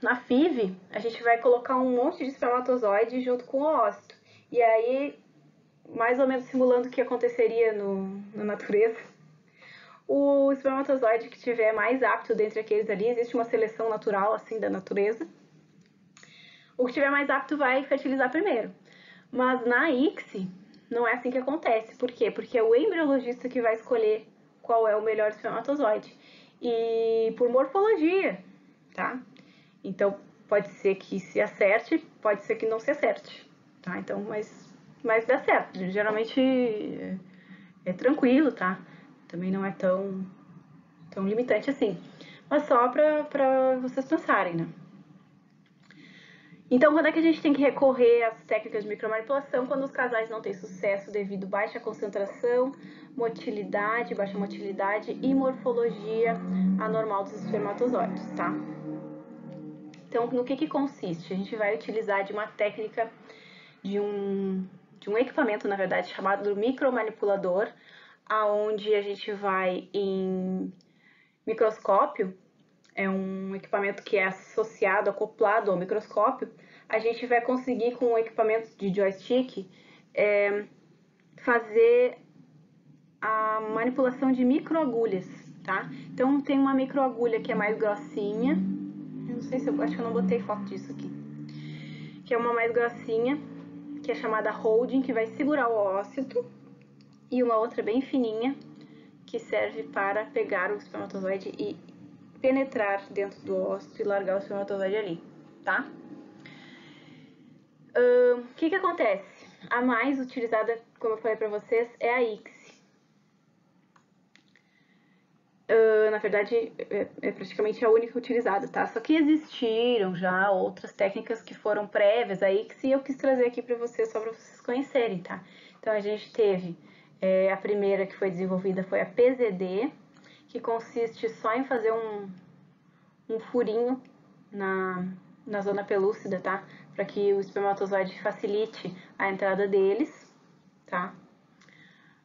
na FIV a gente vai colocar um monte de espermatozoide junto com o ócito. E aí, mais ou menos simulando o que aconteceria na natureza, o espermatozoide que tiver mais apto dentre aqueles ali, existe uma seleção natural assim da natureza. O que tiver mais apto vai fertilizar primeiro. Mas na ICSI não é assim que acontece. Por quê? Porque é o embriologista que vai escolher qual é o melhor espermatozoide. E por morfologia, tá? Então pode ser que se acerte, pode ser que não se acerte, tá? Então, mas dá certo. Geralmente é tranquilo, tá? Também não é tão limitante assim. Mas só pra vocês pensarem, né? Então, quando é que a gente tem que recorrer às técnicas de micromanipulação? Quando os casais não têm sucesso devido a baixa concentração, motilidade, baixa motilidade e morfologia anormal dos espermatozoides, tá? Então, no que consiste? A gente vai utilizar de uma técnica, de um equipamento, na verdade, chamado micromanipulador, aonde a gente vai em microscópio, é um equipamento que é associado, acoplado ao microscópio, a gente vai conseguir com o equipamento de joystick fazer a manipulação de microagulhas, tá? Então tem uma microagulha que é mais grossinha, eu não sei se eu acho que eu não botei foto disso aqui, que é uma mais grossinha, que é chamada holding, que vai segurar o ócito, e uma outra bem fininha, que serve para pegar o espermatozoide e penetrar dentro do ósseo e largar o espermatozoide ali, tá? O que acontece? A mais utilizada, como eu falei pra vocês, é a ICSI. na verdade, é praticamente a única utilizada, tá? Só que existiram já outras técnicas que foram prévias aí, que eu quis trazer aqui para vocês, só para vocês conhecerem, tá? Então, a gente teve a primeira que foi desenvolvida foi a PZD, que consiste só em fazer um furinho na zona pelúcida, tá? Para que o espermatozoide facilite a entrada deles, tá?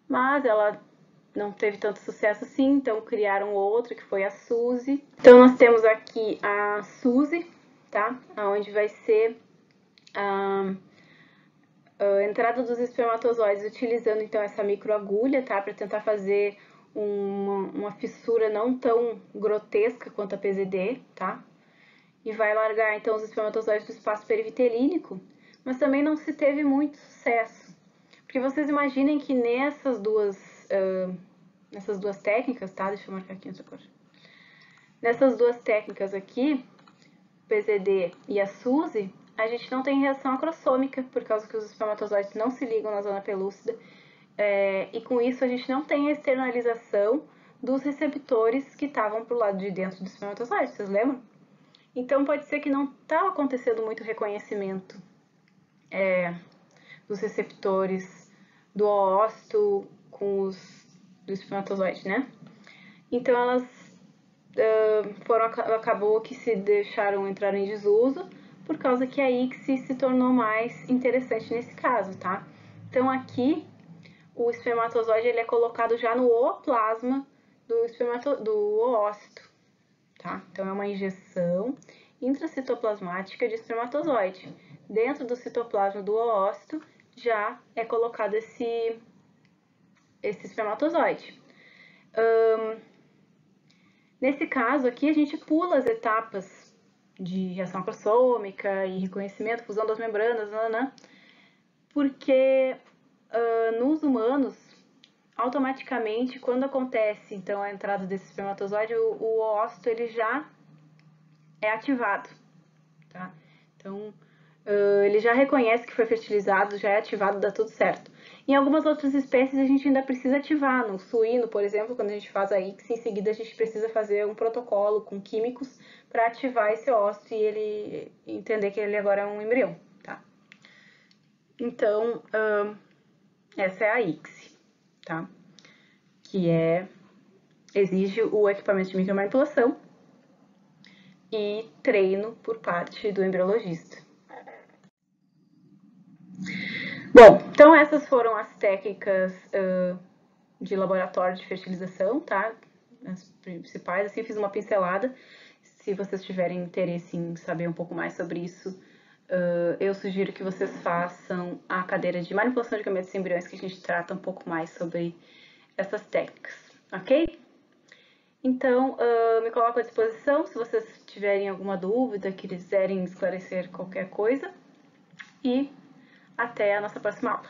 Mas ela não teve tanto sucesso assim, então criaram outra, que foi a Suzy. Então nós temos aqui a Suzy, tá? Onde vai ser a entrada dos espermatozoides utilizando então essa microagulha, tá? Para tentar fazer uma fissura não tão grotesca quanto a PZD, tá? E vai largar então os espermatozoides do espaço perivitelínico, mas também não se teve muito sucesso. Porque vocês imaginem que nessas duas técnicas, tá? Deixa eu marcar aqui outra cor. Nessas duas técnicas aqui, PZD e a SUSY, a gente não tem reação acrossômica, por causa que os espermatozoides não se ligam na zona pelúcida, e com isso a gente não tem a externalização dos receptores que estavam pro lado de dentro do espermatozoide, vocês lembram? Então pode ser que não estava acontecendo muito reconhecimento dos receptores do oócito com os do espermatozoide, né? Então elas acabou que se deixaram entrar em desuso, por causa que a ICSI se tornou mais interessante nesse caso, tá? Então aqui o espermatozoide ele é colocado já no ooplasma do oócito, tá? Então é uma injeção intracitoplasmática de espermatozoide. Dentro do citoplasma do oócito já é colocado esse espermatozoide. Nesse caso aqui, a gente pula as etapas de reação acrossômica e reconhecimento, fusão das membranas, porque nos humanos, automaticamente, quando acontece então a entrada desse espermatozoide, o oócito ele já é ativado, tá? Então, ele já reconhece que foi fertilizado, já é ativado, dá tudo certo. Em algumas outras espécies a gente ainda precisa ativar, no suíno, por exemplo, quando a gente faz a ICSI, em seguida a gente precisa fazer um protocolo com químicos para ativar esse ósseo e ele entender que ele agora é um embrião, tá? Então, essa é a ICSI, tá? Que exige o equipamento de micromanipulação e treino por parte do embriologista. Bom, então essas foram as técnicas de laboratório de fertilização, tá? As principais, assim, fiz uma pincelada. Se vocês tiverem interesse em saber um pouco mais sobre isso, eu sugiro que vocês façam a cadeira de manipulação de gametas e embriões, que a gente trata um pouco mais sobre essas técnicas, ok? Então, me coloco à disposição se vocês tiverem alguma dúvida, quiserem esclarecer qualquer coisa. E até a nossa próxima aula.